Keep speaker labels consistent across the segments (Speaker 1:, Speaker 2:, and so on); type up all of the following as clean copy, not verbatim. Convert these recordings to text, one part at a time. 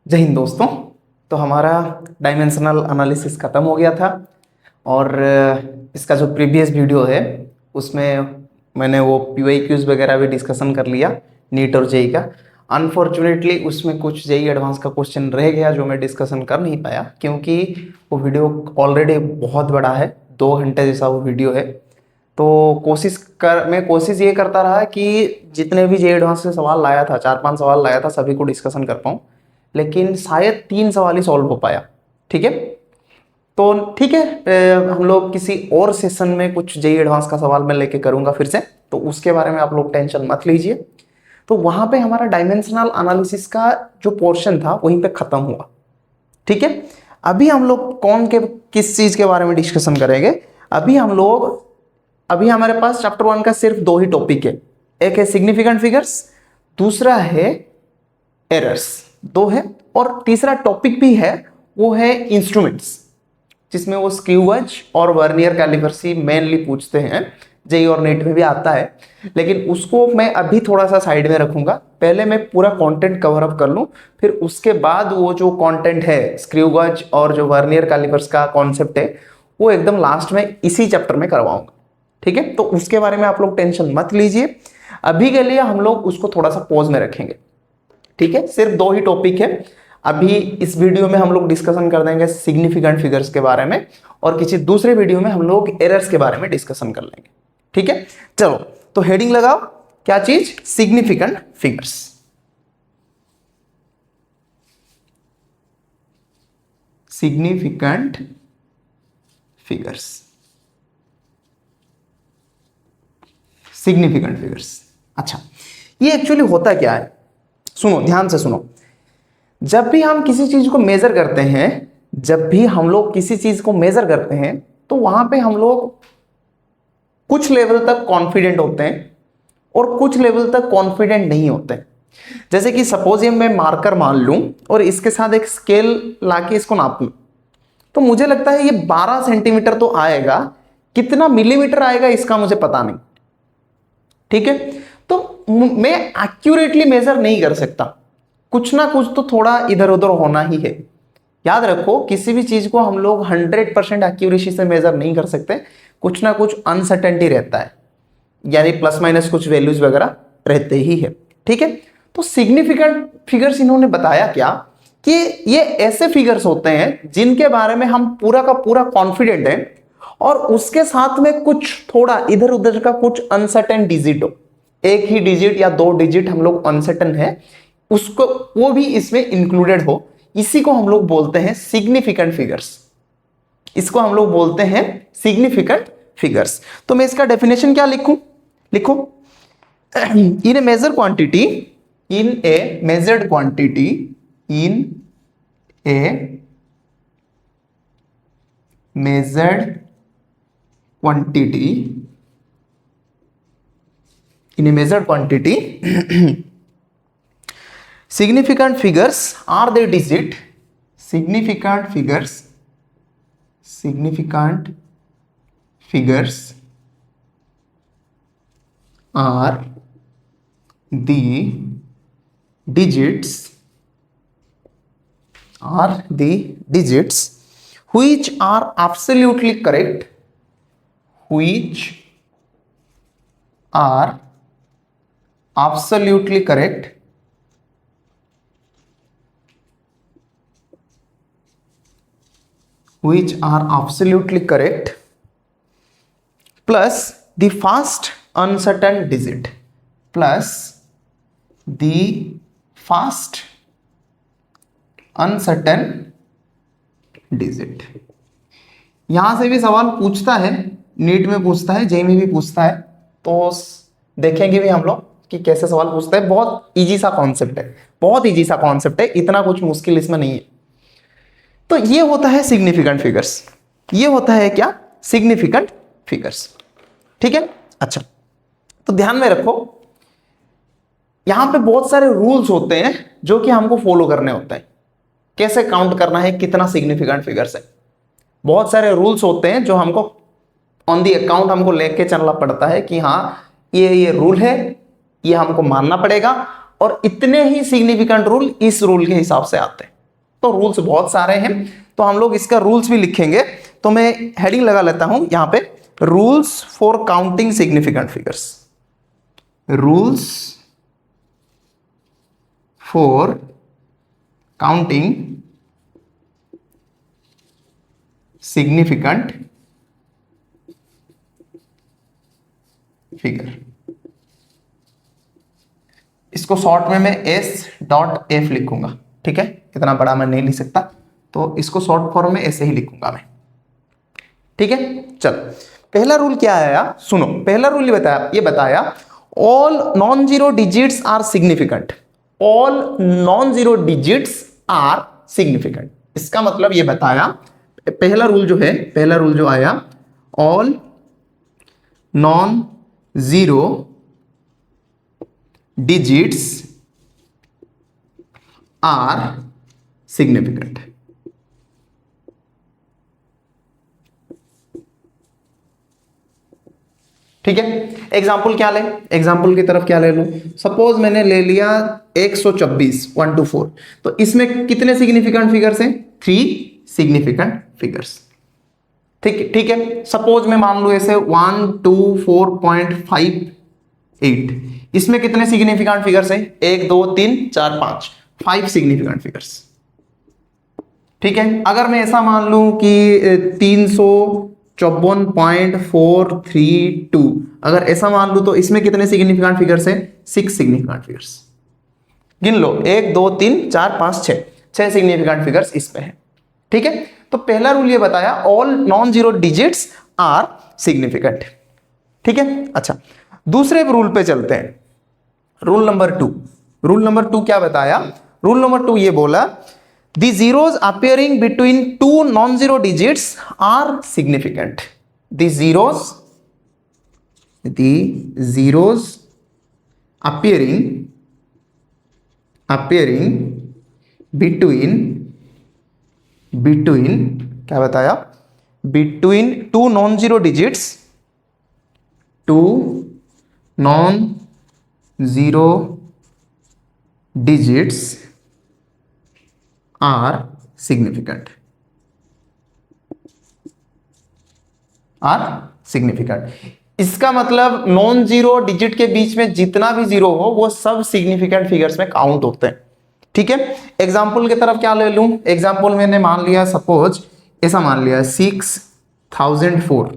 Speaker 1: जय हिंद दोस्तों। तो हमारा डायमेंशनल एनालिसिस ख़त्म हो गया था और इसका जो प्रीवियस वीडियो है उसमें मैंने वो PYQs वगैरह भी डिस्कशन कर लिया नीट और जेई का। अनफॉर्चुनेटली उसमें कुछ जेई एडवांस का क्वेश्चन रह गया जो मैं डिस्कशन कर नहीं पाया क्योंकि वो वीडियो ऑलरेडी बहुत बड़ा है, 2 घंटे जैसा वो वीडियो है। तो मैं कोशिश ये करता रहा कि जितने भी जेई एडवांस से सवाल लाया था, 4-5 सवाल लाया था, सभी को डिस्कशन कर पाऊँ, लेकिन शायद 3 सवाल ही सॉल्व हो पाया। ठीक है, तो ठीक है, हम लोग किसी और सेशन में कुछ जेई एडवांस का सवाल मैं लेके करूंगा फिर से, तो उसके बारे में आप लोग टेंशन मत लीजिए। तो वहां पे हमारा डायमेंशनल एनालिसिस का जो पोर्शन था वहीं पे खत्म हुआ। ठीक है, अभी हम लोग किस चीज के बारे में डिस्कशन करेंगे। अभी हमारे पास चैप्टर 1 का सिर्फ 2 ही टॉपिक है, एक है सिग्निफिकेंट फिगर्स, दूसरा है एरर्स, 2 है, और तीसरा टॉपिक भी है, वो है इंस्ट्रूमेंट्स, जिसमें वो स्क्रू गेज और वर्नियर कैलिपर से मेनली पूछते हैं। जेई और नेट में भी आता है, लेकिन उसको मैं अभी थोड़ा सा साइड में रखूंगा। पहले मैं पूरा कंटेंट कवर अप कर लूं, फिर उसके बाद वो जो कंटेंट है स्क्रू गेज और जो वर्नियर कैलिपर्स का कॉन्सेप्ट है वो एकदम लास्ट में इसी चैप्टर में करवाऊंगा। ठीक है, तो उसके बारे में आप लोग टेंशन मत लीजिए, अभी के लिए हम लोग उसको थोड़ा सा पॉज में रखेंगे। ठीक है, सिर्फ 2 ही टॉपिक है। अभी इस वीडियो में हम लोग डिस्कशन कर देंगे सिग्निफिकेंट फिगर्स के बारे में, और किसी दूसरे वीडियो में हम लोग एरर्स के बारे में डिस्कशन कर लेंगे। ठीक है, चलो तो हेडिंग लगाओ, क्या चीज? Significant figures. Significant figures, significant figures. अच्छा, ये एक्चुअली होता क्या है? सुनो, ध्यान से सुनो। जब भी हम किसी चीज को मेजर करते हैं, तो वहां पे हम लोग कुछ लेवल तक कॉन्फिडेंट होते हैं और कुछ लेवल तक कॉन्फिडेंट नहीं होते हैं। जैसे कि सपोज ये मैं मार्कर मान लूं और इसके साथ एक स्केल लाके इसको नापूं, तो मुझे लगता है ये 12 सेंटीमीटर तो आएगा, कितना मिलीमीटर आएगा इसका मुझे पता नहीं। ठीक है, तो मैं एक्यूरेटली मेजर नहीं कर सकता, कुछ ना कुछ तो थोड़ा इधर उधर होना ही है। याद रखो, किसी भी चीज को हम लोग 100% एक्यूरेसी से मेजर नहीं कर सकते, कुछ ना कुछ अनसर्टेनिटी रहता है, यानी प्लस माइनस कुछ वैल्यूज वगैरह रहते ही है। ठीक है, तो सिग्निफिकेंट फिगर्स इन्होंने बताया क्या कि ये ऐसे फिगर्स होते हैं जिनके बारे में हम पूरा का पूरा कॉन्फिडेंट है और उसके साथ में कुछ थोड़ा इधर उधर का कुछ अनसर्टेन डिजिट हो, एक ही डिजिट या 2 डिजिट हम लोग अनसर्टेन है, उसको वो भी इसमें इंक्लूडेड हो, इसी को हम लोग बोलते हैं सिग्निफिकेंट फिगर्स। इसको हम लोग बोलते हैं सिग्निफिकेंट फिगर्स। तो मैं इसका डेफिनेशन क्या लिखूं? लिखो, in a measured quantity, in a measured quantity, in a measured quantity, in a measured quantity significant figures are the digit, significant figures are the digits which are absolutely correct, which are absolutely correct plus the first uncertain digit, plus the first uncertain digit। यहां से भी सवाल पूछता है, NEET में पूछता है, JEE में भी पूछता है, तो देखेंगे भी हम लोग कि कैसे सवाल पूछता है। बहुत इजी सा कॉन्सेप्ट है, बहुत इजी सा कॉन्सेप्ट है, इतना कुछ मुश्किल इसमें नहीं है। तो ये होता है सिग्निफिकेंट फिगर्स, ये होता है क्या? Significant figures. ठीक है, अच्छा, तो ध्यान में रखो, यहां पे बहुत सारे रूल्स होते हैं जो कि हमको फॉलो करने होते हैं, कैसे काउंट करना है कितना सिग्निफिकेंट फिगर्स है। बहुत सारे रूल्स होते हैं जो हमको ऑन दी अकाउंट हमको लेके चलना पड़ता है कि हाँ ये रूल है, ये हमको मानना पड़ेगा, और इतने ही सिग्निफिकेंट रूल इस रूल के हिसाब से आते हैं। तो रूल्स बहुत सारे हैं, तो हम लोग इसका रूल्स भी लिखेंगे। तो मैं हेडिंग लगा लेता हूं यहां पे, rules for counting significant figures. Rules for counting significant figure. इसको शॉर्ट में मैं S.F लिखूंगा, ठीक है, इतना बड़ा मैं नहीं लिख सकता, तो इसको शॉर्ट फॉर्म में ऐसे ही लिखूंगा मैं, ठीक है। चल, पहला रूल क्या आया, सुनो। पहला रूल ये बताया all non zero digits are significant. All non zero digits are significant, इसका मतलब ये बताया, पहला रूल जो है, पहला रूल जो आया, all non zero digits are significant. ठीक है, एग्जाम्पल क्या ले, एग्जाम्पल की तरफ क्या ले लूं। सपोज मैंने ले लिया 124, 1 to 4, तो इसमें कितने सिग्निफिकेंट फिगर्स हैं, 3 सिग्निफिकेंट फिगर्स। ठीक है, सपोज मैं मान लू ऐसे 1 2 4.58, इसमें कितने सिग्निफिकेंट फिगर्स हैं, 1 2 3 4 5 सिग्निफिकेंट फिगर्स। ठीक है, अगर मैं ऐसा मान लूं कि 354.432, अगर ऐसा मान लूं तो इसमें कितने सिग्निफिकेंट फिगर्स हैं, 6 सिग्निफिकेंट फिगर्स। गिन लो, 1 2 3 4 5 6 सिग्निफिकेंट फिगर्स इसमें है। ठीक है, तो पहला रूल ये बताया all non zero digits are significant. ठीक है, अच्छा, दूसरे रूल पे चलते हैं, रूल नंबर 2। रूल नंबर 2 क्या बताया, रूल नंबर 2 ये बोला the zeros appearing between two non-zero digits are significant. The zeros appearing between क्या बताया, between two non-zero digits, two non-zero digits are significant, इसका मतलब नॉन जीरो डिजिट के बीच में जितना भी जीरो हो वो सब सिग्निफिकेंट फिगर्स में काउंट होते हैं। ठीक है, एग्जाम्पल की तरफ क्या ले लूं, एग्जाम्पल मैंने मान लिया, सपोज ऐसा मान लिया 6004,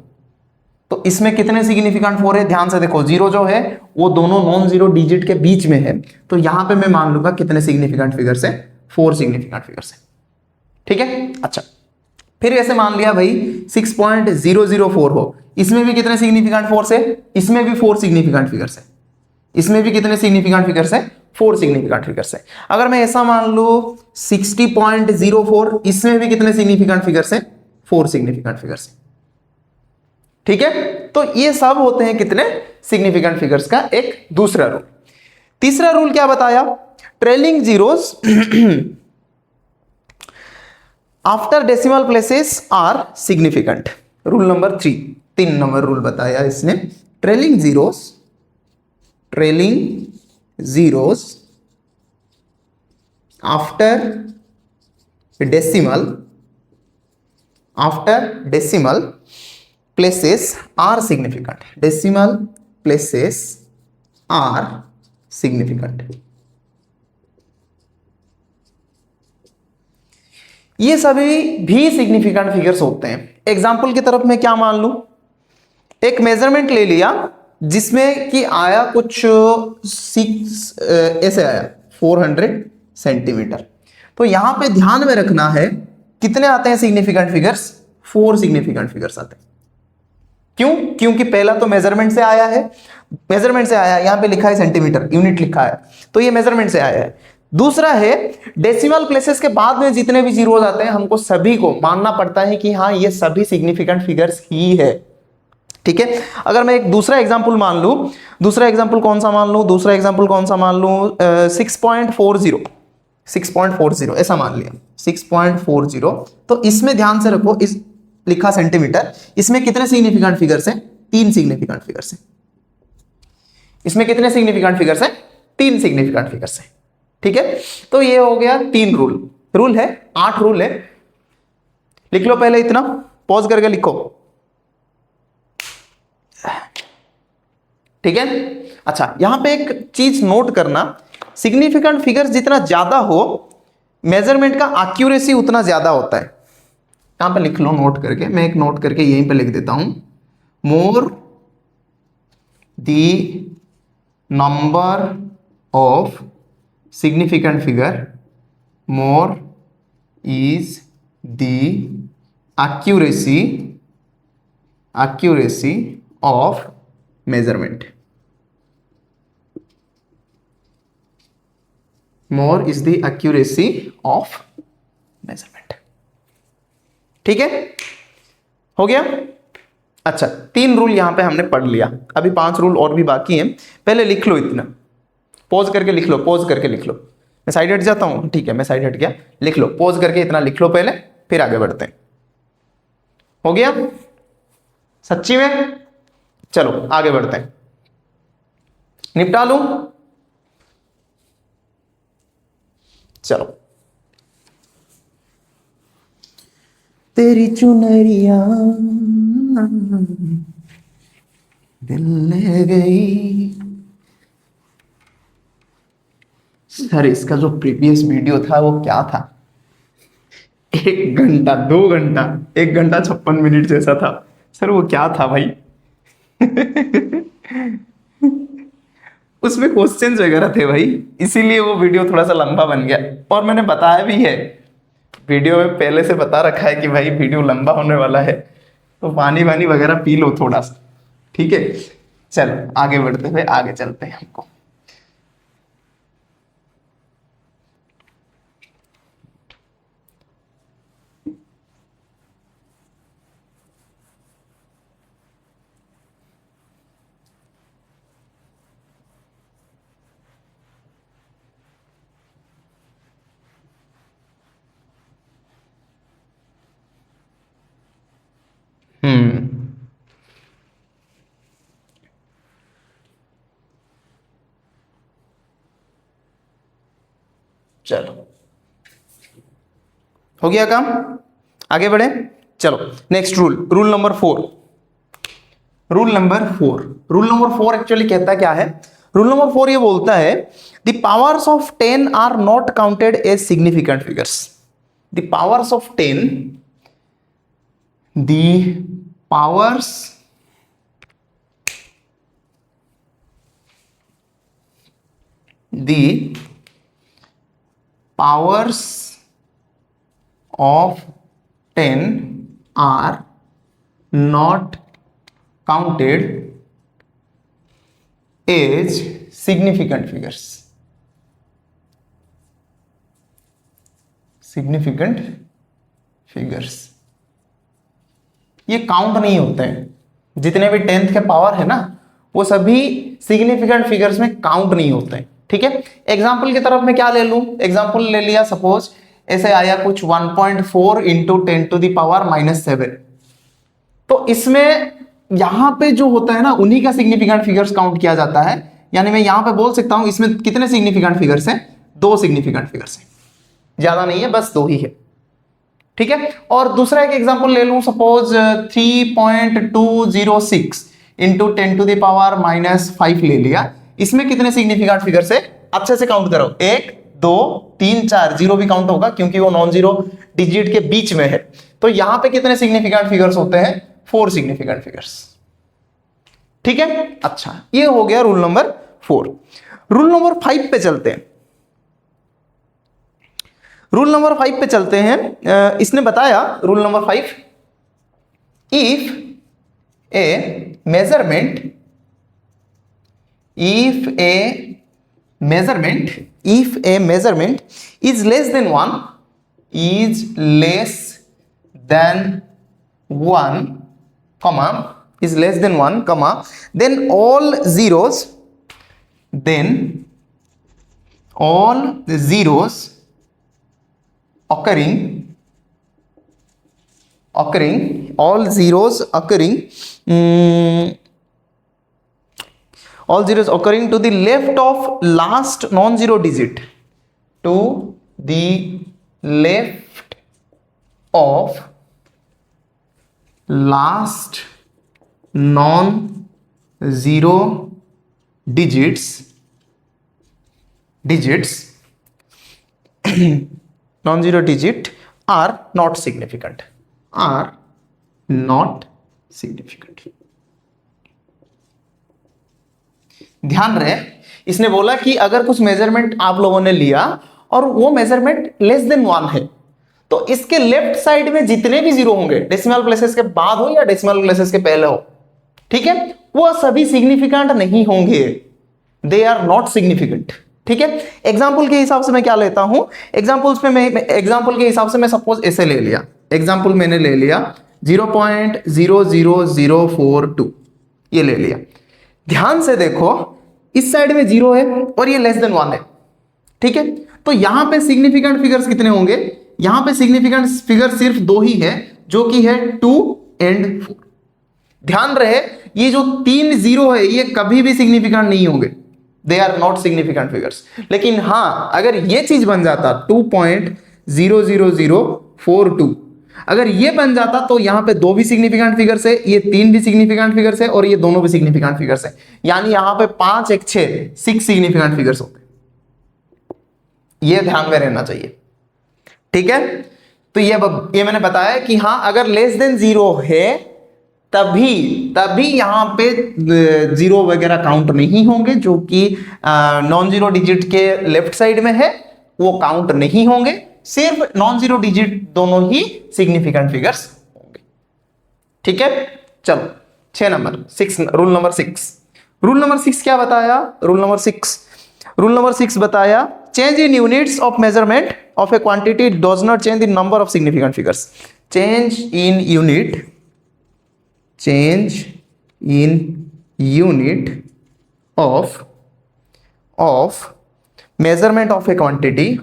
Speaker 1: तो इसमें कितने सिग्निफिकेंट 4 है, ध्यान से देखो, जीरो जो है वो दोनों नॉन जीरो डिजिट के बीच में है, तो यहां पे मैं मान लूंगा कितने सिग्निफिकेंट फिगर्स है, 4 सिग्निफिकेंट फिगर्स है। ठीक है, अच्छा, फिर ऐसे मान लिया भाई 6.004 हो, इसमें भी कितने सिग्निफिकेंट फोर्स है, इसमें भी 4 सिग्निफिकेंट फिगर्स है, इसमें भी कितने सिग्निफिकेंट फिगर्स है, 4 सिग्निफिकेंट फिगर्स है। अगर मैं ऐसा मान लू 60.04, इसमें भी कितने सिग्निफिकेंट फिगर्स है, 4 सिग्निफिकेंट फिगर्स है। ठीक है, तो ये सब होते हैं कितने सिग्निफिकेंट फिगर्स का एक दूसरा रूल। तीसरा रूल क्या बताया, trailing zeros after decimal places are significant. Rule number 3, 3 number rule बताया इसने, trailing zeros after decimal places are significant, decimal places are significant. ये सभी भी सिग्निफिकेंट फिगर्स होते हैं। एग्जाम्पल की तरफ मैं क्या मान लूं, एक मेजरमेंट ले लिया जिसमें कि आया कुछ 6 ऐसे आया 400 सेंटीमीटर, तो यहां पे ध्यान में रखना है कितने आते हैं सिग्निफिकेंट फिगर्स, 4 सिग्निफिकेंट फिगर्स आते हैं। क्यों, क्योंकि पहला तो मेजरमेंट से आया है, यहां पे लिखा है सेंटीमीटर, यूनिट लिखा है, तो ये मेजरमेंट से आया है। दूसरा है डेसिमल प्लेसेस के बाद में जितने भी जीरोस आते हैं हमको सभी को मानना पड़ता है कि हाँ ये सभी सिग्निफिकेंट फिगर्स ही है। ठीक है, अगर मैं एक दूसरा एग्जांपल मान लूं, दूसरा एग्जांपल कौन सा मान लूं, 6.40 ऐसा मान लिया 6.40, तो इसमें ध्यान से रखो, इस लिखा सेंटीमीटर, इसमें कितने सिग्निफिकेंट फिगर्स हैं, 3 सिग्निफिकेंट फिगर्स हैं। इसमें कितने सिग्निफिकेंट फिगर्स हैं, 3 सिग्निफिकेंट फिगर्स हैं। ठीक है, तो ये हो गया 3 रूल। रूल है, 8 रूल है। लिख लो पहले इतना, पॉज करके लिखो, ठीक है। अच्छा, यहां पे एक चीज नोट करना, सिग्निफिकेंट फिगर्स जितना ज्यादा हो मेजरमेंट का एक्यूरेसी उतना ज्यादा होता है। यहां पे लिख लो नोट करके, मैं एक नोट करके यहीं पे लिख देता हूं, more the number of significant figure, more is the accuracy of measurement. More is the accuracy of measurement. ठीक है, हो गया। अच्छा, 3 रूल यहां पे हमने पढ़ लिया, अभी 5 रूल और भी बाकी हैं। पहले लिख लो इतना, पॉज करके लिख लो, पॉज करके लिख लो। मैं साइड हट जाता हूं, ठीक है, मैं साइड हट गया, लिख लो, पॉज करके इतना लिख लो पहले, फिर आगे बढ़ते हैं। हो गया सच्ची में? चलो आगे बढ़ते हैं, निपटा लूं, चलो। तेरी चुनरिया दिल ले गई। सर इसका जो प्रीवियस वीडियो था वो क्या था, 1 घंटा 2 घंटा 1 घंटा 56 मिनट जैसा था। सर वो क्या था भाई? उसमें क्वेश्चंस वगैरह थे भाई, इसीलिए वो वीडियो थोड़ा सा लंबा बन गया। और मैंने बताया भी है वीडियो में, पहले से बता रखा है कि भाई वीडियो लंबा होने वाला है, तो पानी वानी वगैरह पी लो थोड़ा सा, ठीक है। चलो आगे बढ़ते हुए आगे चलते हैं हमको। चलो हो गया काम, आगे बढ़े। चलो next rule, rule number 4। Rule number 4 actually कहता क्या है? रूल नंबर 4 ये बोलता है the powers of 10 are not counted as significant figures. The powers of 10, the powers of 10 are not counted as significant figures. Significant figures ये count नहीं होते हैं, जितने भी 10th के पावर है ना वो सभी सिग्निफिकेंट फिगर्स में काउंट नहीं होते हैं, ठीक है। एग्जाम्पल की तरफ मैं क्या ले लूं, एग्जाम्पल ले लिया, सपोज ऐसे आया कुछ 1.4 इंटू 10 टू द पावर -7, तो इसमें यहां पे जो होता है ना उन्हीं का सिग्निफिकेंट फिगर्स काउंट किया जाता है। यानी मैं यहां पे बोल सकता हूं इसमें कितने सिग्निफिकेंट फिगर्स हैं? 2 सिग्निफिकेंट फिगर्स हैं, ज्यादा नहीं है, बस 2 ही है, ठीक है। और दूसरा एक एग्जांपल ले लूं, suppose 3.206 into 10 to the power -5 ले लिया। इसमें कितने सिग्निफिकेंट फिगर्स है? अच्छे से काउंट करो, 1 2 3 4, जीरो भी काउंट होगा क्योंकि वो नॉन जीरो डिजिट के बीच में है। तो यहां पे कितने सिग्निफिकेंट फिगर्स होते हैं? 4 सिग्निफिकेंट फिगर्स, ठीक है। अच्छा, ये हो गया रूल नंबर 4। रूल नंबर 5 पे चलते हैं। रूल नंबर 5 पे चलते हैं। इसने बताया rule number 5, if A measurement is less than 1, then all zeros occurring to the left of last non-zero digit, to the left of last non zero digits non zero digit are not significant, ध्यान रहे, इसने बोला कि अगर कुछ measurement आप लोगों ने लिया और वो मेजरमेंट लेस देन 1 है, तो इसके लेफ्ट साइड में जितने भी जीरो होंगे, डेसिमल प्लेसेस के बाद हो या डेसिमल प्लेसेस के पहले हो, ठीक है, वो सभी सिग्निफिकेंट नहीं होंगे, दे आर नॉट सिग्निफिकेंट। ठीक है, एग्जाम्पल के हिसाब से मैं क्या लेता हूं, एग्जाम्पल्स में मैं एग्जाम्पल के हिसाब से मैं सपोज ऐसे ले लिया, एग्जाम्पल मैंने ले लिया 0.00042, ये ले लिया। ध्यान से देखो, इस साइड में 0 है और ये लेस देन 1 है, ठीक है, तो यहां पे सिग्निफिकेंट फिगर्स कितने होंगे, यहां पे सिग्निफिकेंट फिगर सिर्फ 2 ही है, जो कि है 2 और 4। ध्यान रहे, ये जो 3 0 है ये कभी भी सिग्निफिकेंट नहीं होंगे, they are not significant figures. लेकिन हाँ, अगर ये चीज बन जाता 2.00042, अगर ये बन जाता तो यहां पे 2 भी सिग्निफिकेंट फिगर्स है, ये 3 भी सिग्निफिकेंट फिगर्स है और ये दोनों भी सिग्निफिकेंट फिगर्स है, यानी यहां पे 5 1 6 6 सिग्निफिकेंट फिगर्स होते, ये ध्यान में रहना चाहिए। ठीक है, तो ये मैंने बताया कि हाँ, अगर लेस देन 0 है तभी यहां पे 0 वगैरह काउंट नहीं होंगे, जो कि नॉन जीरो डिजिट के लेफ्ट साइड में है, वो काउंट नहीं होंगे, सिर्फ नॉन जीरो डिजिट दोनों ही सिग्निफिकेंट फिगर्स होंगे। ठीक है, चलो 6 नंबर 6, रूल नंबर 6 क्या बताया, रूल नंबर 6 बताया, change in units of measurement of A quantity does not change the number of significant figures. Change in unit of measurement of a quantity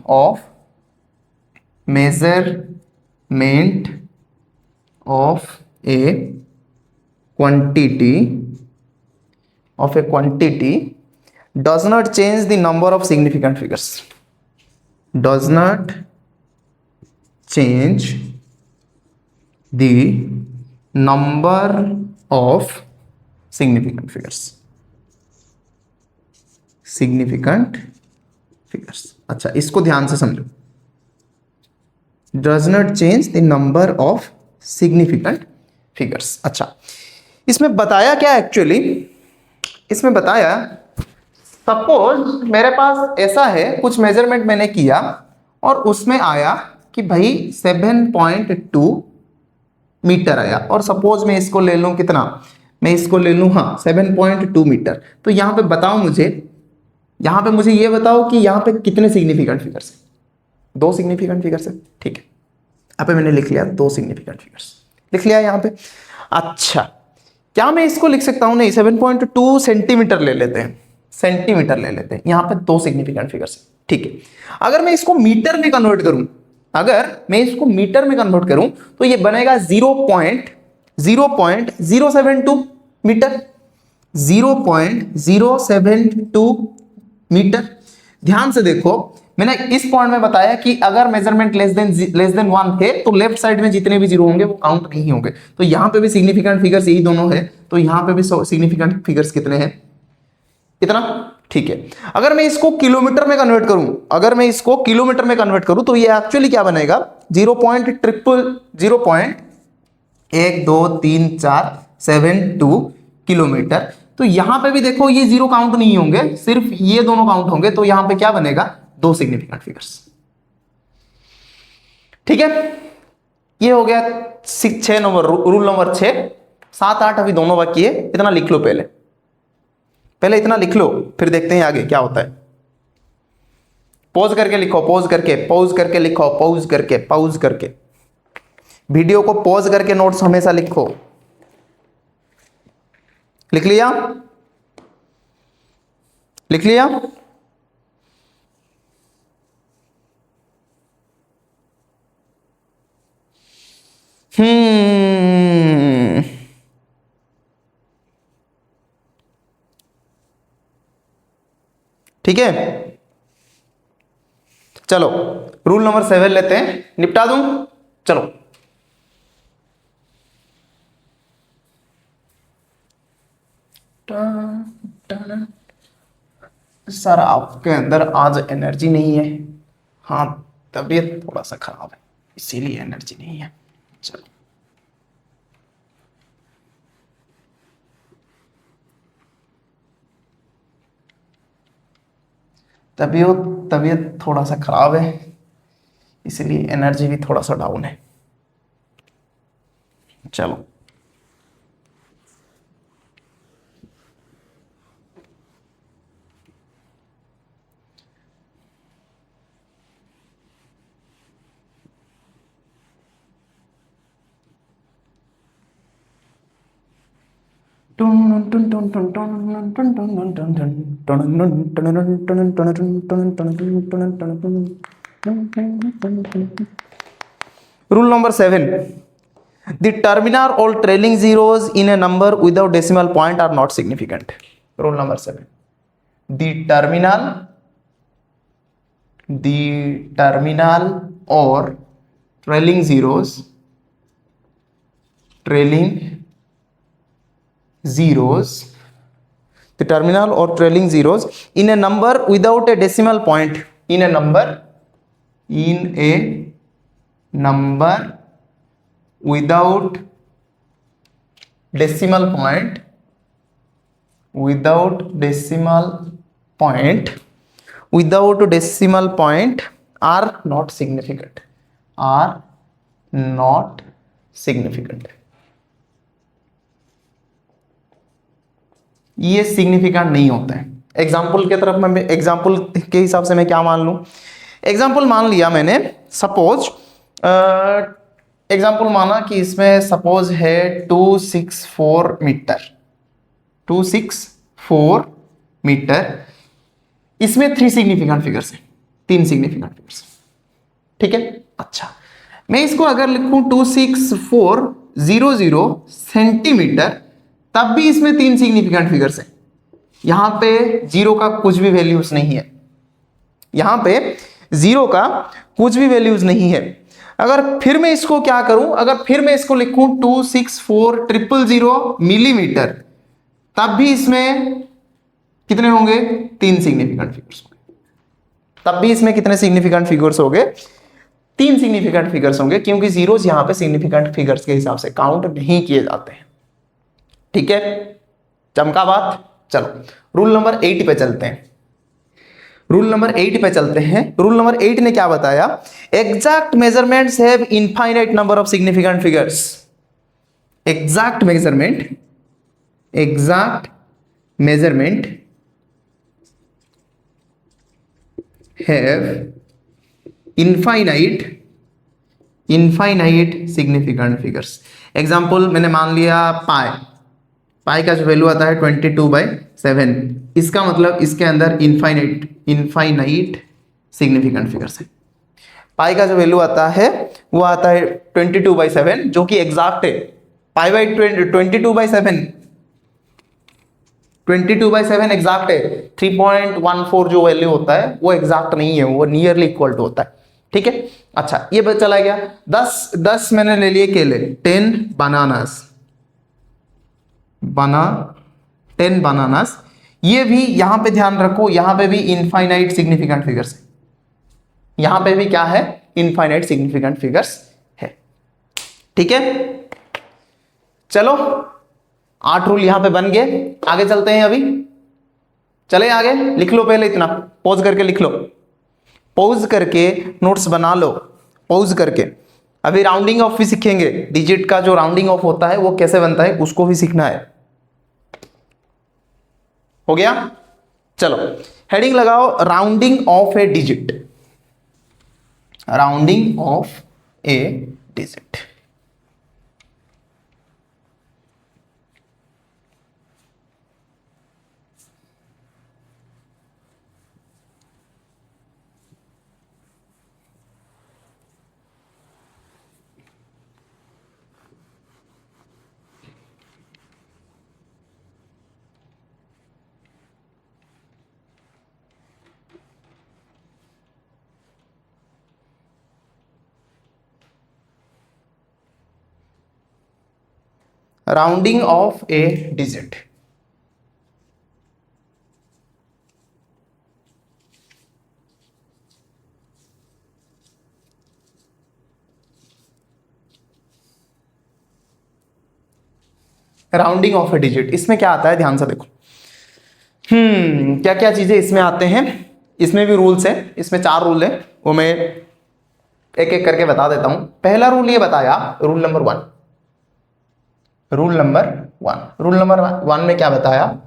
Speaker 1: of quantity does not change the number of significant figures, does not change the number of significant figures। अच्छा, इसको ध्यान से समझो, does not change the number of significant figures। अच्छा, इसमें बताया क्या actually, इसमें बताया सपोज मेरे पास ऐसा है, कुछ मेजरमेंट मैंने किया और उसमें आया कि भाई 7.2 मीटर आया, और सपोज मैं इसको ले लूं कितना, मैं इसको ले लूं हाँ 7.2 मीटर, तो यहां पे बताओ मुझे, यहां पे मुझे ये बताओ कि यहां पे कितने सिग्निफिकेंट फिगर्स है, 2 सिग्निफिकेंट फिगर्स है। ठीक है, यहाँ पे मैंने लिख लिया 2 सिग्निफिकेंट फिगर्स लिख लिया यहां पे। अच्छा, क्या मैं इसको लिख सकता हूं, नहीं 7.2 सेंटीमीटर ले लेते हैं, यहां पे 2 सिग्निफिकेंट फिगर्स है। ठीक है, अगर मैं इसको मीटर में कन्वर्ट करूं, तो ये बनेगा 0.072 मीटर, 0.072 मीटर। ध्यान से देखो, मैंने इस पॉइंट में बताया कि अगर मेजरमेंट लेस देन 1 है तो लेफ्ट साइड में जितने भी जीरो होंगे वो काउंट नहीं होंगे, तो यहां पे भी सिग्निफिकेंट फिगर्स यही दोनों है, तो यहां पे भी सिग्निफिकेंट फिगर्स कितने हैं, इतना। ठीक है, अगर मैं इसको किलोमीटर में कन्वर्ट करूं, तो ये एक्चुअली क्या बनेगा, 0.12347 किलोमीटर। तो यहां पे भी देखो ये 0 काउंट नहीं होंगे, सिर्फ ये दोनों काउंट होंगे, तो यहां पे क्या बनेगा, 2 सिग्निफिकेंट फिगर्स। ठीक है, ये हो गया 6 नंबर, रूल नंबर 6। 7 8 अभी दोनों बाकी है, इतना लिख लो, पहले इतना लिख लो, फिर देखते हैं आगे क्या होता है। पॉज करके लिखो, पॉज करके वीडियो को पॉज करके नोट्स हमेशा लिखो। लिख लिया? ठीक है, चलो रूल नंबर 7 लेते हैं, निपटा दूं, चलो। सर आपके अंदर आज एनर्जी नहीं है। हाँ, तबीयत थोड़ा सा खराब है, इसीलिए एनर्जी नहीं है। चलो, तबीयत तबीयत थोड़ा सा खराब है, इसलिए एनर्जी भी थोड़ा सा डाउन है। चलो, rule number 7, the terminal or trailing zeros in a number without decimal point are not significant. Rule number 7, the terminal or trailing zeros, the terminal or trailing zeros in a number without a decimal point, in a number without decimal point, are not significant, ये significant नहीं होता है। Example के तरफ मैं, example के हिसाब से मैं क्या मान लूं, एग्जाम्पल मान लिया मैंने, सपोज एग्जाम्पल माना कि इसमें सपोज है 264 मीटर, 264 मीटर, इसमें 3 सिग्निफिकेंट फिगर्स हैं, 3 सिग्निफिकेंट फिगर्स, ठीक है। अच्छा, मैं इसको अगर लिखूं 26400 सेंटीमीटर, तब भी इसमें 3 सिग्निफिकेंट फिगर्स हैं। यहां पे जीरो का कुछ भी वैल्यूज नहीं है, यहां पे जीरो का कुछ भी वैल्यूज नहीं है। अगर फिर मैं इसको क्या करूं, अगर फिर मैं इसको लिखूं 264,000 मिलीमीटर, तब भी इसमें कितने होंगे, 3 सिग्निफिकेंट फिगर्स होंगे। तब भी इसमें कितने सिग्निफिकेंट फिगर्स होंगे, 3 सिग्निफिकेंट फिगर्स होंगे, क्योंकि जीरोस यहां पे सिग्निफिकेंट फिगर्स के हिसाब से काउंट नहीं किए जाते हैं, ठीक है। चमका बात। चलो, रूल नंबर 8 पे चलते हैं। रूल नंबर 8 पे चलते हैं। रूल नंबर 8 ने क्या बताया, exact measurements have infinite number of significant figures. Exact measurement have infinite significant figures. Example मैंने मान लिया पाई का जो वैल्यू आता है 22/7, इसका मतलब इसके अंदर इनफाइनाइट सिग्निफिकेंट फिगर्स है। पाई का जो वैल्यू आता है वो आता है 22/7, जो कि एग्जैक्ट है। पाई बाई 22/7 एग्जैक्ट है। 3.14 जो वैल्यू होता है वो एग्जैक्ट नहीं है, वो नियरली इक्वल टू होता है, ठीक है। अच्छा, ये चला गया। 10 मैंने ले लिए केले, 10 बनानास। ये भी यहां पे ध्यान रखो, यहां पे भी इनफाइनाइट सिग्निफिकेंट फिगर्स है, यहां पे भी क्या है, इनफाइनाइट सिग्निफिकेंट फिगर्स है, ठीक है। चलो, 8 रूल यहां पे बन गए। आगे चलते हैं, अभी चले आगे। लिख लो पहले, इतना पॉज करके लिख लो, पॉज करके नोट्स बना लो, पॉज करके। अभी राउंडिंग ऑफ भी सीखेंगे, डिजिट का जो राउंडिंग ऑफ होता है वो कैसे बनता है उसको भी सीखना है। हो गया, चलो हेडिंग लगाओ, राउंडिंग ऑफ ए डिजिट, राउंडिंग ऑफ ए डिजिट। राउंडिंग ऑफ ए डिजिट। राउंडिंग ऑफ ए डिजिट, इसमें क्या आता है ध्यान से देखो। क्या क्या चीजें इसमें आते हैं, इसमें भी रूल्स है, इसमें 4 रूल है, वो मैं एक एक करके बता देता हूं। पहला रूल ये बताया, रूल नंबर 1, रूल नंबर 1 में क्या बताया,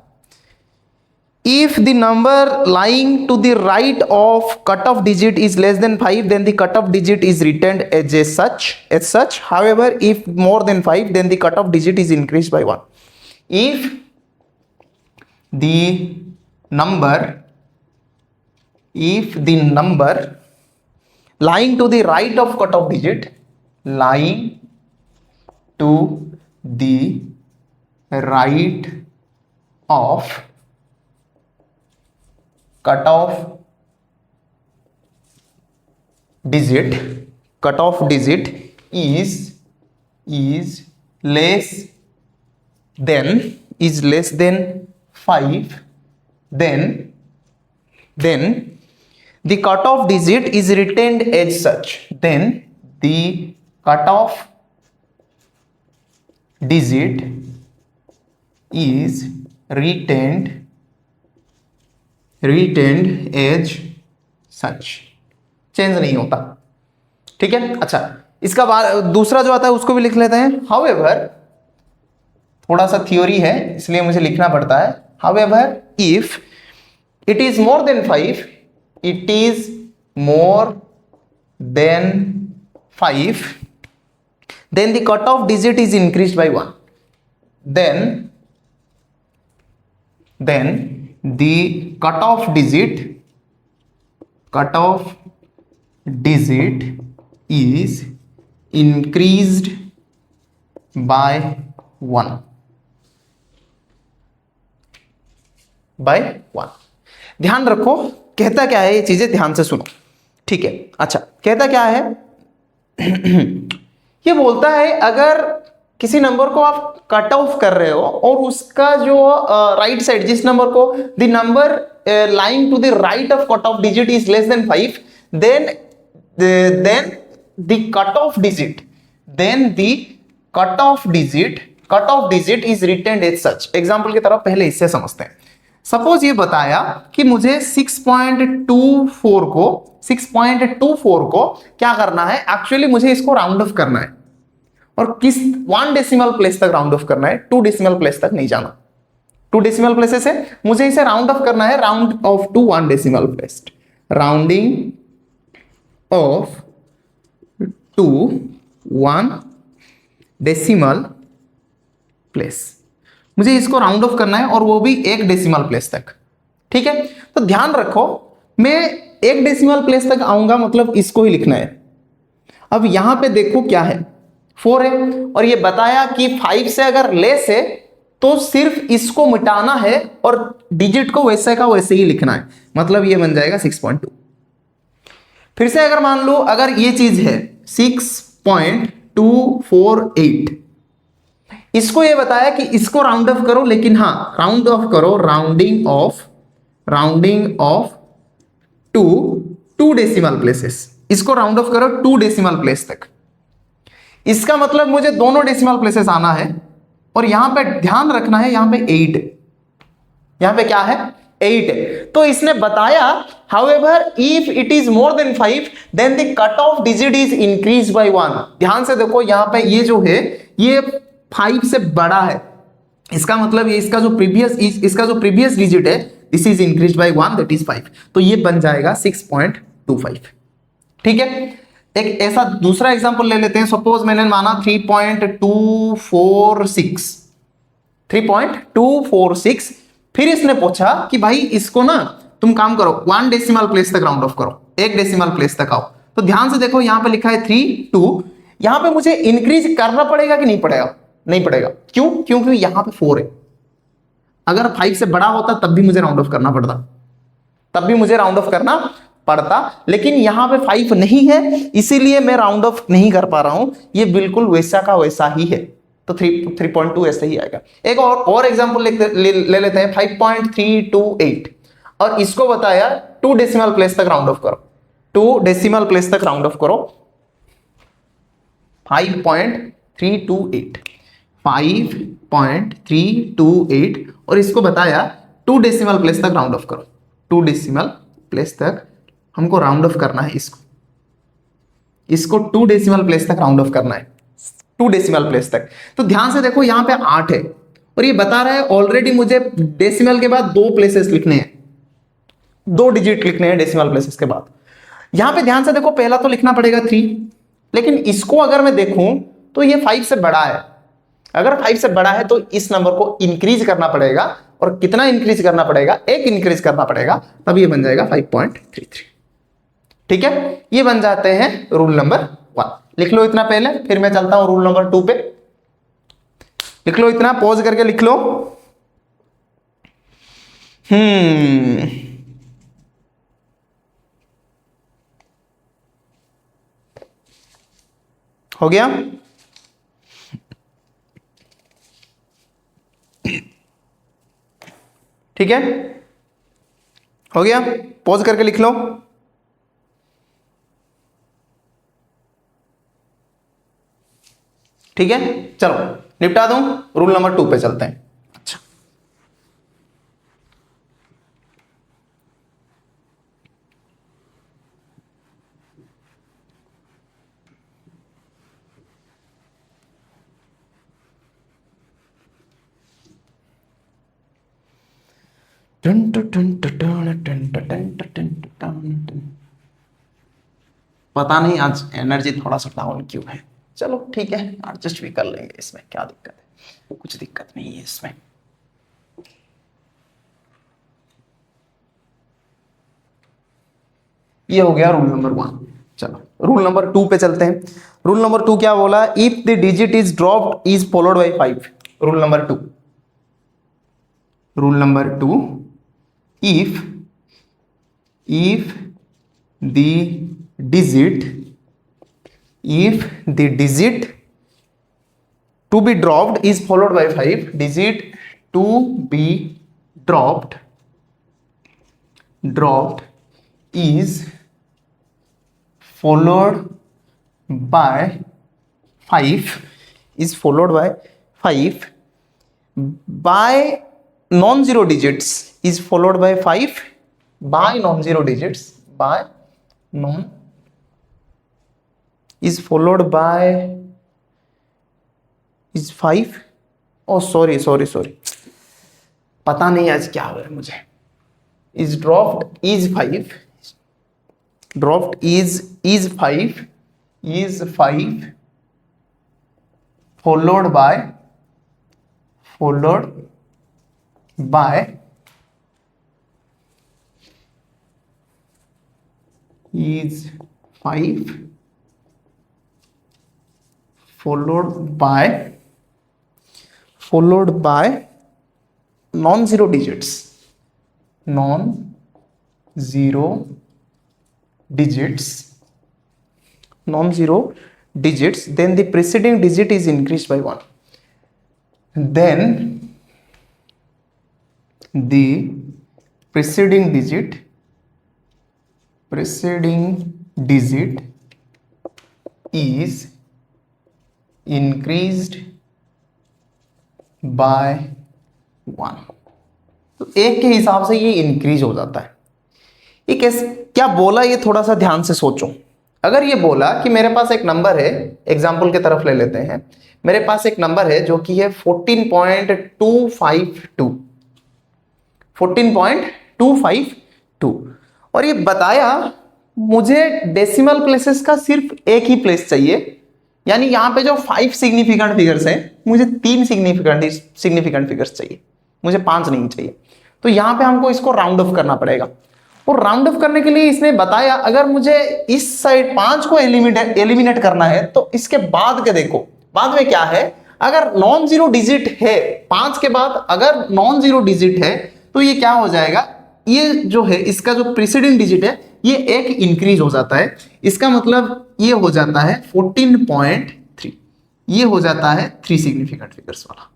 Speaker 1: if the number lying to the right of cutoff digit is less than 5 then the cutoff digit is returned as such. However, if more than 5 then the cutoff digit is increased by 1. If the number lying to the right of cutoff digit, lying to the right of cutoff digit is less than 5, then the cutoff digit is retained as such. Then the cutoff digit is retained as such, change नहीं होता। ठीक है, अच्छा इसका दूसरा जो आता है उसको भी लिख लेते हैं। However, थोड़ा सा थ्योरी है इसलिए मुझे लिखना पड़ता है। However, if it is more than 5, then the cutoff digit is increased by 1. Then the cutoff digit is increased by 1. ध्यान रखो कहता क्या है, ये चीजें ध्यान से सुनो। ठीक है, अच्छा कहता क्या है ये बोलता है अगर किसी नंबर को आप कट ऑफ कर रहे हो और उसका जो राइट साइड, जिस नंबर को the number lying to the right of cut off digit is less than 5, then the cutoff digit is retained as such. Example की तरफ पहले इससे समझते हैं। सपोज ये बताया कि मुझे 6.24 को क्या करना है, एक्चुअली मुझे इसको राउंड ऑफ करना है और किस 1 डेसिमल प्लेस तक राउंड ऑफ करना है, 2 डेसिमल प्लेस तक नहीं जाना। 2 डेसिमल प्लेसेस है, मुझे इसे राउंड ऑफ करना है, round off to 1 decimal place, rounding off to 1 decimal place. मुझे इसको राउंड ऑफ करना है और वो भी 1 डेसिमल प्लेस तक। ठीक है, तो ध्यान रखो मैं 1 डेसिमल प्लेस तक आऊंगा, मतलब इसको ही लिखना है। अब यहां पे देखो क्या है, 4 है और ये बताया कि 5 से अगर लेस है तो सिर्फ इसको मिटाना है और डिजिट को वैसे का वैसे ही लिखना है, मतलब ये बन जाएगा 6.2। फिर से अगर मान लो अगर ये चीज है 6.248, इसको ये बताया कि इसको राउंड ऑफ करो, लेकिन हाँ राउंड ऑफ करो, rounding off two decimal places, इसको राउंड ऑफ करो 2 डेसिमल प्लेस तक। इसका मतलब मुझे दोनों डेसिमल प्लेसेस आना है और यहां पे ध्यान रखना है, यहां पे 8, यहां पे क्या है 8 है। तो इसने बताया however if it is more than 5 then the cutoff digit is increased by 1। ध्यान से देखो यहां पे ये जो है ये 5 से बड़ा है, इसका मतलब ये इसका जो प्रीवियस डिजिट है this is increase by 1 that is 5, तो ये बन जाएगा 6.25। ठीक है, एक ऐसा दूसरा एग्जांपल ले लेते हैं। सपोज मैंने माना 3.246, फिर इसने पूछा कि भाई इसको ना तुम काम करो 1 डेसिमल प्लेस तक राउंड ऑफ करो, 1 डेसिमल प्लेस तक आओ। तो ध्यान से देखो यहां पे लिखा है 3.2, यहां पे मुझे इंक्रीज करना पड़ेगा कि नहीं पड़ेगा? नहीं पड़ेगा। क्यों? क्योंकि यहां पे 4 है। अगर 5 से बड़ा होता तब भी मुझे राउंड ऑफ करना पड़ता, लेकिन यहां पे 5 नहीं है इसीलिए मैं राउंड ऑफ नहीं कर पा रहा हूं, ये बिल्कुल वैसा का वैसा ही है। तो 3.2 ऐसे ही आएगा। एक और एग्जांपल ले लेते हैं 5.328 और इसको बताया 2 डेसिमल प्लेस तक राउंड ऑफ करो, 2 डेसिमल प्लेस तक राउंड ऑफ करो। 5.328 और इसको बताया 2 डेसिमल प्लेस तक राउंड ऑफ करो, 2 डेसिमल प्लेस तक हमको राउंड ऑफ करना है। इसको 2 डेसिमल प्लेस तक राउंड ऑफ करना है, 2 डेसिमल प्लेस तक। तो ध्यान से देखो यहां पे 8 है और ये बता रहा है ऑलरेडी मुझे डेसिमल के बाद 2 प्लेसेस लिखने हैं, 2 डिजिट लिखने हैं डेसिमल प्लेसेस के बाद। यहां पे ध्यान से देखो पहला तो लिखना पड़ेगा 3, लेकिन इसको अगर मैं देखूं तो ये 5 से बड़ा है। अगर 5 से बड़ा है तो इस नंबर को इंक्रीज करना पड़ेगा, और कितना इंक्रीज करना पड़ेगा, 1 इंक्रीज करना पड़ेगा, तब ये बन जाएगा 5.33। ठीक है, ये बन जाते हैं रूल नंबर 1। लिख लो इतना पहले, फिर मैं चलता हूं रूल नंबर 2 पे। लिख लो इतना, पॉज करके लिख लो। हो गया? ठीक है, हो गया, पॉज करके लिख लो। ठीक है, चलो निपटा दूं, रूल नंबर 2 पे चलते हैं। अच्छा, पता नहीं आज एनर्जी थोड़ा सा डाउन क्यों है। चलो ठीक है, एडजस्ट भी कर लेंगे, इसमें क्या दिक्कत है, कुछ दिक्कत नहीं है इसमें। ये हो गया रूल नंबर 1। चलो रूल नंबर 2 पे चलते हैं। रूल नंबर 2 क्या बोला? If the digit is dropped is followed by 5। Rule number 2, rule number 2, if the digit to be dropped is followed by 5, digit to be dropped is followed by 5 by non-zero digits is followed by 5 by non-zero digits by non is followed by is 5। oh sorry पता नहीं आज क्या हो रहा है मुझे। is dropped is 5 followed by is 5 followed by non-zero digits then the preceding digit is increased by 1, then the preceding digit is increased by 1। तो 1 के हिसाब से ये इंक्रीज हो जाता है। ये कैसे, क्या बोला ये थोड़ा सा ध्यान से सोचो। अगर ये बोला कि मेरे पास एक नंबर है, एग्जाम्पल की तरफ ले लेते हैं, मेरे पास एक नंबर है जो कि है 14.252 और ये बताया मुझे डेसिमल प्लेसेस का सिर्फ एक ही प्लेस चाहिए, यानी यहां पे जो 5 सिग्निफिकेंट फिगर्स हैं मुझे 3 सिग्निफिकेंट फिगर्स चाहिए, मुझे 5 नहीं चाहिए। तो यहां पे हमको इसको राउंड ऑफ करना पड़ेगा, और राउंड ऑफ करने के लिए इसने बताया अगर मुझे इस साइड 5 को एलिमिनेट करना है तो इसके बाद के देखो, बाद में क्या है, अगर नॉन जीरो डिजिट है 5 के बाद, अगर नॉन जीरो डिजिट है तो ये क्या हो जाएगा, ये जो है इसका जो प्रीसीडिंग डिजिट है ये एक इंक्रीज हो जाता है। इसका मतलब ये हो जाता है 14.3, ये हो जाता है 3 सिग्निफिकेंट फिगर्स वाला,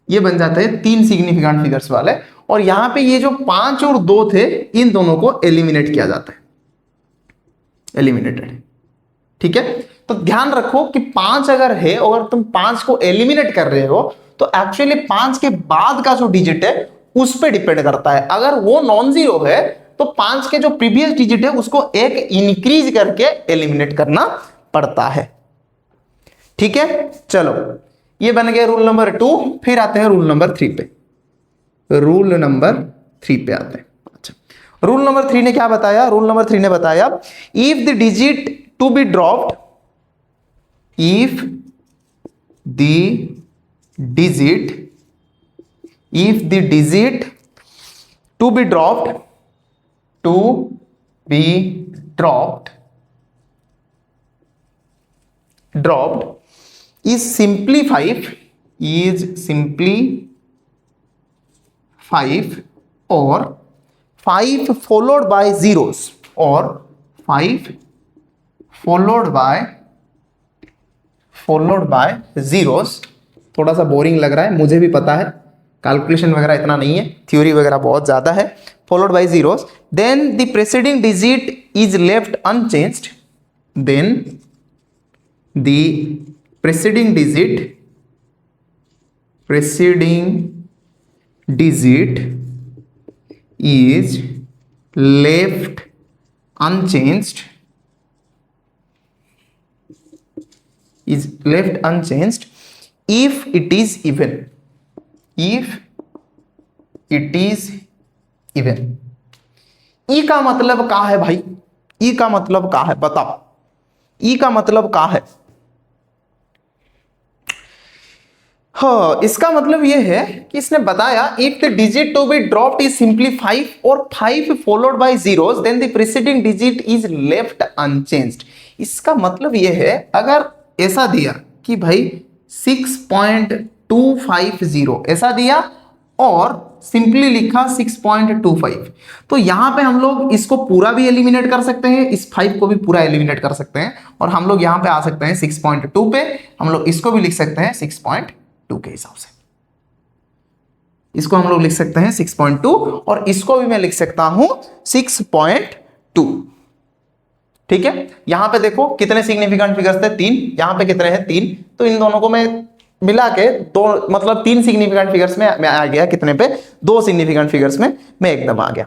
Speaker 1: ये बन जाते हैं 3 सिग्निफिकेंट फिगर्स वाले। और यहां पे ये जो 5 और 2 थे, इन दोनों को एलिमिनेट किया जाता है, एलिमिनेटेड। ठीक है, तो ध्यान रखो कि 5 अगर है और तुम 5 को एलिमिनेट कर रहे हो तो एक्चुअली 5 के बाद का जो डिजिट है उस पर डिपेंड करता है। अगर वो नॉन जीरो है तो 5 के जो प्रीवियस डिजिट है उसको एक इंक्रीज करके एलिमिनेट करना पड़ता है। ठीक है, चलो ये बन गया रूल नंबर 2। फिर आते हैं रूल नंबर 3 पे। रूल नंबर 3 पे आते हैं। अच्छा, रूल नंबर 3 ने क्या बताया? रूल नंबर 3 ने बताया if the digit to be dropped, if the digit to be dropped is simply 5 or 5 followed by zeros, or 5 followed by zeros। थोड़ा सा बोरिंग लग रहा है, मुझे भी पता है, कैलकुलेशन वगैरह इतना नहीं है, थ्योरी वगैरह बहुत ज्यादा है। Followed by zeros, then the preceding digit is left unchanged, then the preceding digit is left unchanged, if it is even, e का मतलब क्या है भाई? ई का मतलब क्या है बताओ? ई का मतलब क्या है? हाँ, इसका मतलब यह है कि इसने बताया if the digit to be dropped is simply 5 और 5 followed by zeros, then the preceding digit is left unchanged. इसका मतलब यह है, अगर ऐसा दिया कि भाई 6.250 ऐसा दिया और सिंपली लिखा 6.25, तो यहां पे हम लोग इसको पूरा भी एलिमिनेट कर सकते हैं, इस 5 को भी पूरा एलिमिनेट कर सकते हैं, और हम लोग यहां पे आ सकते हैं 6.2 पे। हम लोग इसको भी लिख सकते हैं 6.2 के हिसाब से, इसको हम लोग लिख सकते हैं 6.2 और इसको भी मैं लिख सकता हूं 6.2। ठीक है, यहां पे देखो कितने सिग्निफिकेंट फिगर्स थे? 3। यहां पे कितने हैं? 3। तो इन दोनों को मैं मिला के दो, मतलब 3 सिग्निफिकेंट फिगर्स में मैं आ गया, कितने पे? 2 सिग्निफिकेंट फिगर्स में मैं एकदम आ गया।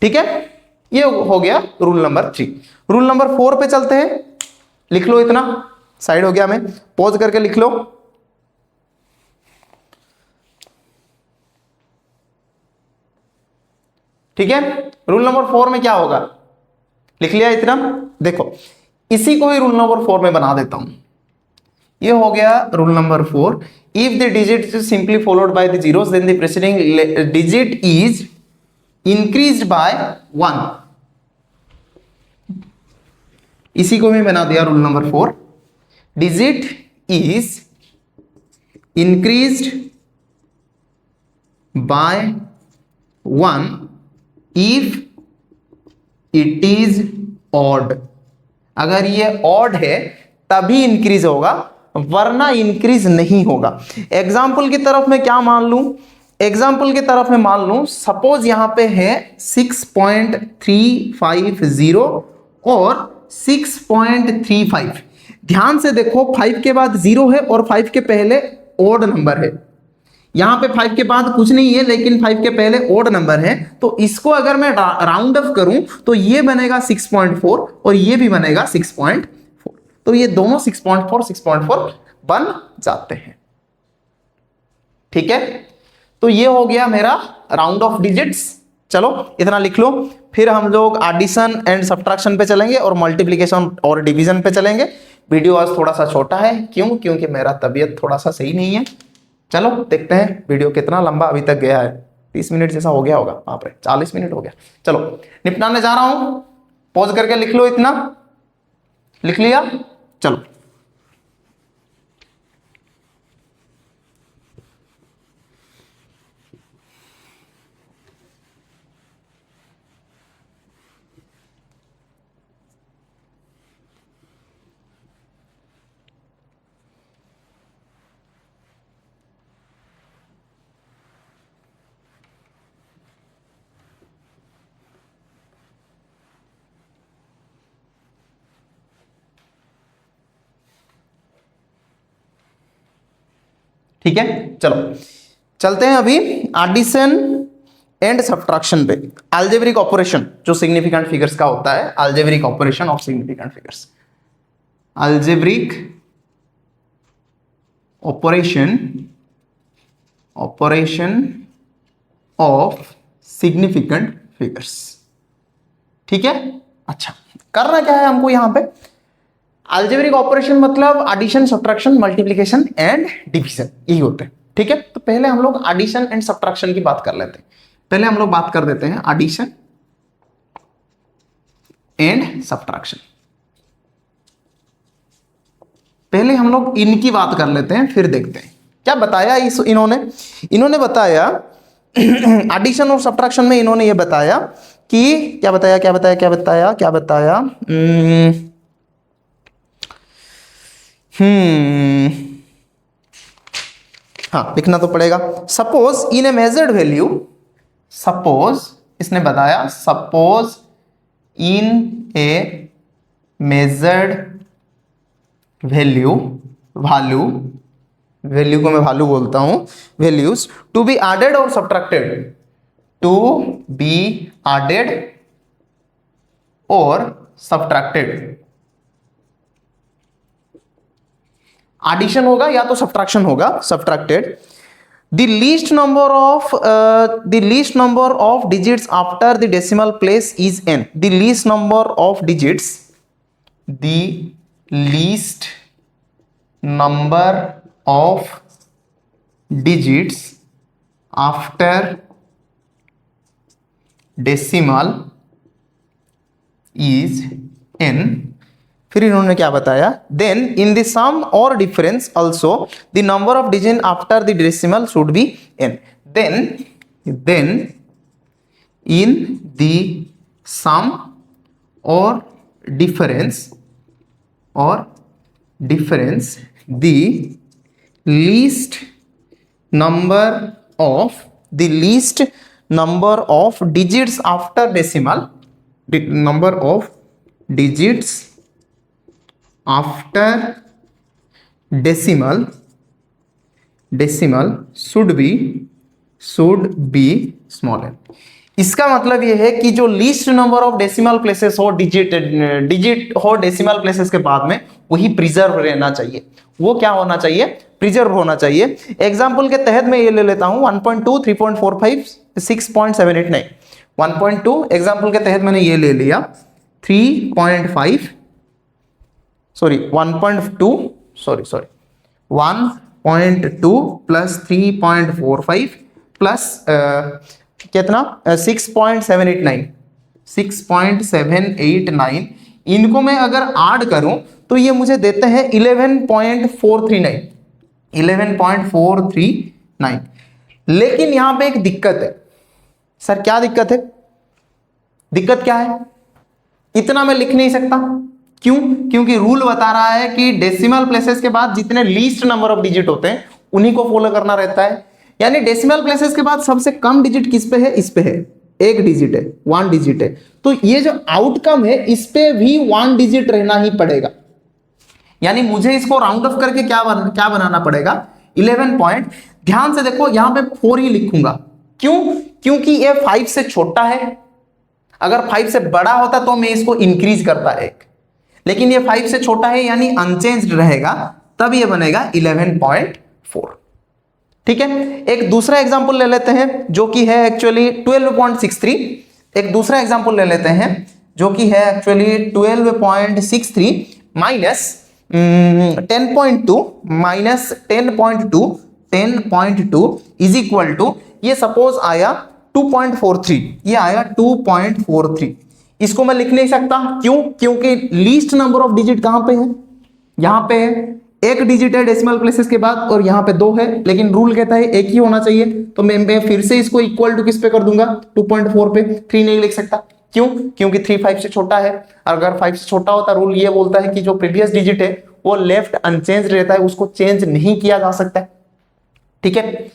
Speaker 1: ठीक है, ये हो गया रूल नंबर 3। रूल नंबर 4 पे चलते हैं। लिख लो, इतना साइड हो गया, मैं पॉज करके लिख लो। ठीक है, रूल नंबर 4 में क्या होगा? लिख लिया इतना? देखो, इसी को ही रूल नंबर 4 में बना देता हूं। ये हो गया rule number 4। If the digit is simply followed by the zeros, then the preceding digit is increased by 1। इसी को मैं बना दिया rule number 4। Digit is increased by 1 if it is odd. अगर ये ऑड है तभी इंक्रीज होगा, वरना इंक्रीज नहीं होगा। एग्जाम्पल की तरफ मैं क्या मान लूं? एग्जाम्पल की तरफ मैं मान लूं, सपोज यहां पे है 6.350 और 6.35। ध्यान से देखो, 5 के बाद 0 है और 5 के पहले ऑड नंबर है। यहां पे 5 के बाद कुछ नहीं है, लेकिन 5 के पहले ओड नंबर है, तो इसको अगर मैं राउंड ऑफ करूं तो ये बनेगा 6.4 और ये भी बनेगा 6.4। तो ये दोनों 6.4 बन जाते हैं। ठीक है, तो ये हो गया मेरा राउंड ऑफ डिजिट्स। चलो इतना लिख लो। फिर हम लोग एडिशन एंड सब्ट्रैक्शन पे चलेंगे और मल्टीप्लिकेशन और डिवीजन पे चलेंगे। वीडियो आज थोड़ा सा छोटा है, क्यों? क्योंकि मेरा तबीयत थोड़ा सा सही नहीं है। चलो देखते हैं वीडियो कितना लंबा अभी तक गया है। 30 मिनट जैसा हो गया होगा। बाप रे, 40 मिनट हो गया। चलो निपटाने जा रहा हूं, पॉज करके लिख लो। इतना लिख लिया? चलो ठीक है, चलो चलते हैं अभी एडिशन एंड सब्ट्रैक्शन पे। अलजेब्रिक ऑपरेशन जो सिग्निफिकेंट फिगर्स का होता है, algebraic operation of significant figures, algebraic operation of significant figures. ठीक है, अच्छा करना क्या है हमको यहां पे, अलजेब्रिक ऑपरेशन मतलब addition, subtraction, multiplication and division, यही होते हैं। ठीक है, तो पहले हम लोग एडिशन एंड सब्ट्रैक्शन की बात कर लेते हैं। पहले हम लोग बात कर देते हैं एडिशन एंड सब्ट्रैक्शन। पहले हम लोग इनकी बात कर लेते हैं, फिर देखते हैं क्या बताया इन्होंने बताया एडिशन और सब्ट्रैक्शन में इन्होंने ये बताया कि क्या बताया हाँ लिखना तो पड़ेगा। Suppose in a measured value, suppose इसने बताया, suppose in a measured value को मैं वैल्यू बोलता हूं, वैल्यूज टू बी एडेड और सब्ट्रैक्टेड, टू बी एडेड और सब्ट्रैक्टेड, एडिशन होगा या तो सब्ट्रैक्शन होगा, subtracted, the least number of digits after the decimal place is n, the least number of digits after decimal is n। फिर इन्होंने क्या बताया, देन इन द सम और difference also the number of digit after the decimal should be n, then in the sum और difference the least number of digits after decimal, number of digits after decimal should be small n। इसका मतलब यह है कि जो least number of decimal places हो, digit हो decimal places के बाद में, वही प्रिजर्व रहना चाहिए। वो क्या होना चाहिए, प्रिजर्व होना चाहिए। एग्जाम्पल के तहत मैं ये ले लेता हूं 1.2, 3.45, 6.789। 1.2 एग्जाम्पल के तहत मैंने ये ले लिया, 3.5 1.2 प्लस 3.45 प्लस कितना 6.789, इनको मैं अगर ऐड करूं तो ये मुझे देते हैं 11.439। लेकिन यहां पे एक दिक्कत है। सर क्या दिक्कत है? दिक्कत क्या है? इतना मैं लिख नहीं सकता। क्यों? क्योंकि रूल बता रहा है कि डेसिमल प्लेसेस के बाद जितने लीस्ट नंबर ऑफ डिजिट होते हैं उन्हीं को फॉलो करना रहता है। यानी डेसिमल प्लेसेस के बाद सबसे कम डिजिट किस पे है? इस पे है, एक डिजिट है, 1 डिजिट है। तो ये जो आउटकम है इस पे भी 1 डिजिट रहना ही पड़ेगा। यानी मुझे इसको राउंड ऑफ करके क्या बनाना पड़ेगा? 11 ध्यान से देखो, यहां पे 4 ही लिखूंगा। क्यों? क्योंकि ये 5 से छोटा है। अगर 5 से बड़ा होता तो मैं इसको इंक्रीज करता एक, लेकिन ये 5 से छोटा है यानी अनचेंज्ड रहेगा, तब ये बनेगा 11.4। ठीक है, एक दूसरा एग्जांपल ले लेते हैं जो कि है एक्चुअली 12.63। एक दूसरा एग्जांपल ले लेते हैं जो कि है actually 12.63 minus 10.2 minus 10.2 is equal to, ये सपोज आया 2.43, ये आया 2.43। इसको मैं लिख नहीं सकता। क्यों? क्योंकि लीस्ट नंबर ऑफ डिजिट कहां पे है? यहां पे है, एक डिजिट है डेसिमल प्लेसेस के बाद और यहां पे 2 है, लेकिन रूल कहता है एक ही होना चाहिए। तो मैं फिर से इसको इक्वल टू किस पे कर दूंगा? 2.4 पे। 3 नहीं लिख सकता। क्यों? क्योंकि 3 5 से छोटा है। अगर 5 से छोटा होता, रूल ये बोलता है कि जो प्रीवियस डिजिट है वो लेफ्ट अनचेंज रहता है, उसको चेंज नहीं किया जा सकता। ठीक है,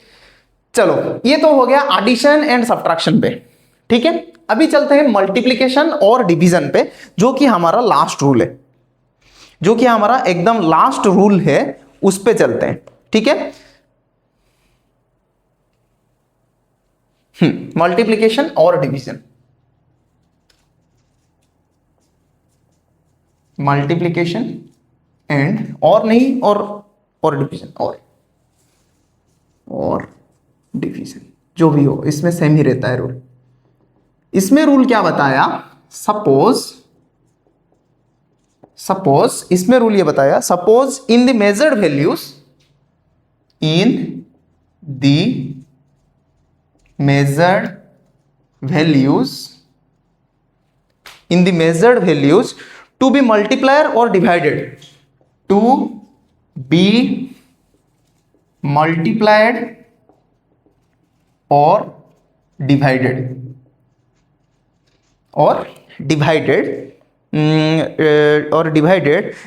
Speaker 1: चलो ये तो हो गया एडिशन एंड सब्ट्रैक्शन पे। ठीक है, अभी चलते हैं मल्टीप्लिकेशन और डिवीजन पे, जो कि हमारा लास्ट रूल है, जो कि हमारा एकदम लास्ट रूल है, उस पे चलते हैं। ठीक है, मल्टीप्लीकेशन और डिवीजन, मल्टीप्लीकेशन एंड, और नहीं, और डिवीजन, और डिवीजन, जो भी हो इसमें सेम ही रहता है रूल। इसमें रूल क्या बताया, सपोज इसमें रूल ये बताया, suppose in the measured values, in the measured values, in the measured values to be multiplied or divided, to be multiplied or divided,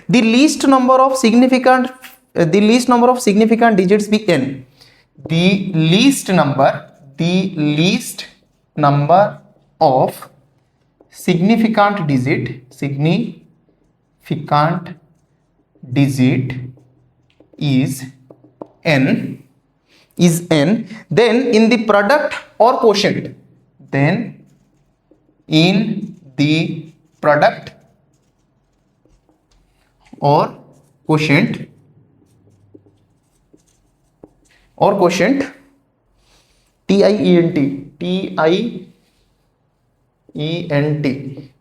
Speaker 1: the least number of significant digits be n, the least number of significant digit is n, then in the product or quotient, TIENT,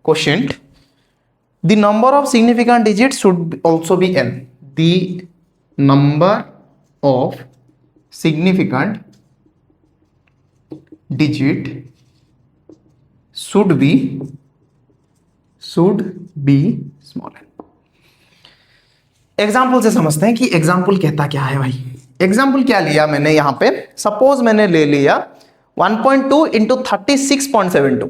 Speaker 1: quotient, the number of significant digits should also be n, the number of significant digit should be small n। Example से समझते हैं कि example कहता क्या है भाई। Example क्या लिया मैंने यहां पे, सपोज मैंने ले लिया 1.2 इंटू 36.72,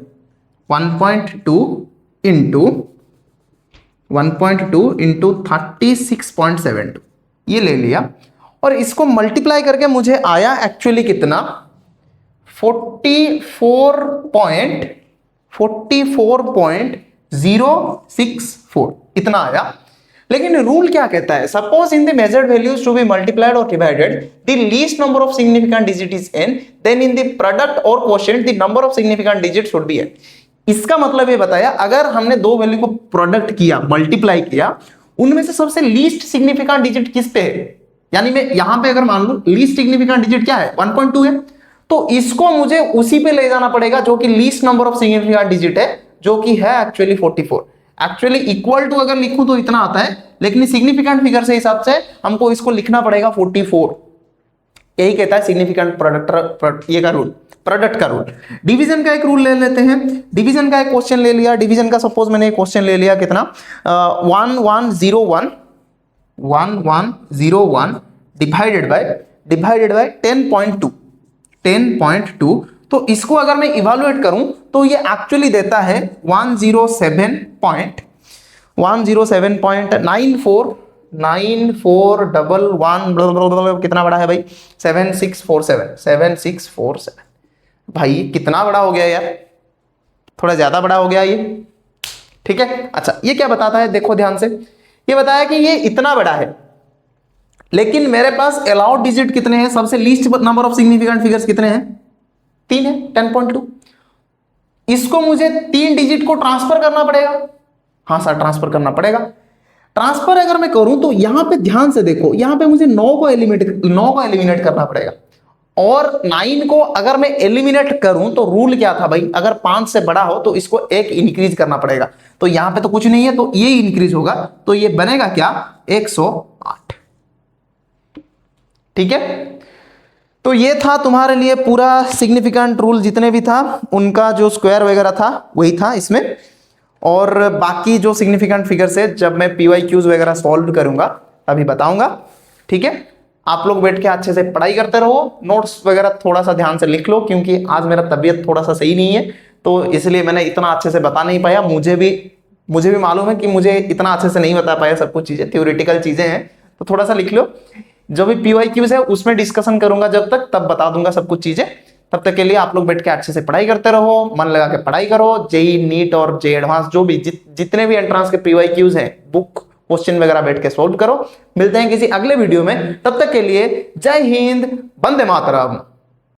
Speaker 1: 1.2 इंटू 36.72 ये ले लिया, और इसको मल्टीप्लाई करके मुझे आया एक्चुअली कितना, 44.064 इतना आया। लेकिन रूल क्या कहता है, suppose in the measured values to be multiplied और divided the least number of significant digit is n, then in the product और quotient the number of significant digit should be n। इसका मतलब ये बताया, अगर हमने दो वैल्यू को प्रोडक्ट किया, मल्टीप्लाई किया, उनमें से सबसे लीस्ट सिग्निफिकेंट डिजिट किस पे है, यानी मैं यहां पे अगर मान लूं लीस्ट सिग्निफिकेंट डिजिट क्या है 1.2 है, तो इसको मुझे उसी पे ले जाना पड़ेगा जो कि least number of significant digit है, जो कि है एक्चुअली 44। एक्चुअली इक्वल टू अगर लिखूं तो इतना आता है, लेकिन सिग्निफिकेंट फिगर से हिसाब से हमको इसको लिखना पड़ेगा 44। यही कहता है सिग्निफिकेंट प्रोडक्ट, ये का रूल, प्रोडक्ट का रूल। डिवीजन का एक रूल ले लेते हैं, डिवीजन का एक क्वेश्चन ले लिया, डिवीजन का सपोज मैंने एक क्वेश्चन ले लिया कितना 1101 डिवाइडेड बाय 10.2, तो इसको अगर मैं इवैल्यूएट करूं तो ये एक्चुअली देता है 107.9411 कितना बड़ा है भाई, 7647 भाई कितना बड़ा हो गया यार, थोड़ा ज्यादा बड़ा हो गया ये, ठीक है। अच्छा ये क्या बताता है, देखो ध्यान से, ये बताया कि ये इतना बड़ा है, लेकिन मेरे पास अलाउड डिजिट कितने हैं, सबसे least number of significant figures कितने हैं, 3 है, 10.2। इसको मुझे 3 डिजिट को ट्रांसफर करना पड़ेगा। हाँ सर ट्रांसफर करना पड़ेगा। ट्रांसफर अगर मैं करूं तो यहां पे ध्यान से देखो, यहां पे मुझे 9 को एलिमिनेट करना पड़ेगा, और 9 को अगर मैं एलिमिनेट करूं तो रूल क्या था भाई, अगर 5 से बड़ा हो तो इसको 1 इंक्रीज करना पड़ेगा। तो यहां पे तो कुछ नहीं है, तो ये इंक्रीज होगा, तो ये बनेगा क्या 108, ठीक है। तो ये था तुम्हारे लिए पूरा सिग्निफिकेंट रूल, जितने भी था उनका जो स्क्वायर वगैरह था वही था इसमें, और बाकी जो सिग्निफिकेंट फिगर्स है जब मैं PYQs वगैरह सॉल्व करूंगा तभी बताऊंगा, ठीक है। आप लोग बैठ के अच्छे से पढ़ाई करते रहो, नोट्स वगैरह थोड़ा सा ध्यान से लिख लो, क्योंकि आज मेरा तबीयत थोड़ा सा सही नहीं है, तो इसलिए मैंने इतना अच्छे से बता नहीं पाया। मुझे भी मालूम है कि मुझे इतना अच्छे से नहीं बता पाया, सब कुछ चीजें थ्योरेटिकल चीजें हैं, तो थोड़ा सा लिख लो। जो भी PYQs है उसमें डिस्कशन करूंगा जब तक, तब बता दूंगा सब कुछ चीजें। तब तक के लिए आप लोग बैठ के अच्छे से पढ़ाई करते रहो, मन लगा के पढ़ाई करो। जेई नीट और जे एडवांस जो भी जितने भी एंट्रेंस के PYQs हैं, बुक क्वेश्चन वगैरह बैठ के सॉल्व करो। मिलते हैं किसी अगले वीडियो में, तब तक के लिए जय हिंद, वंदे मातरम।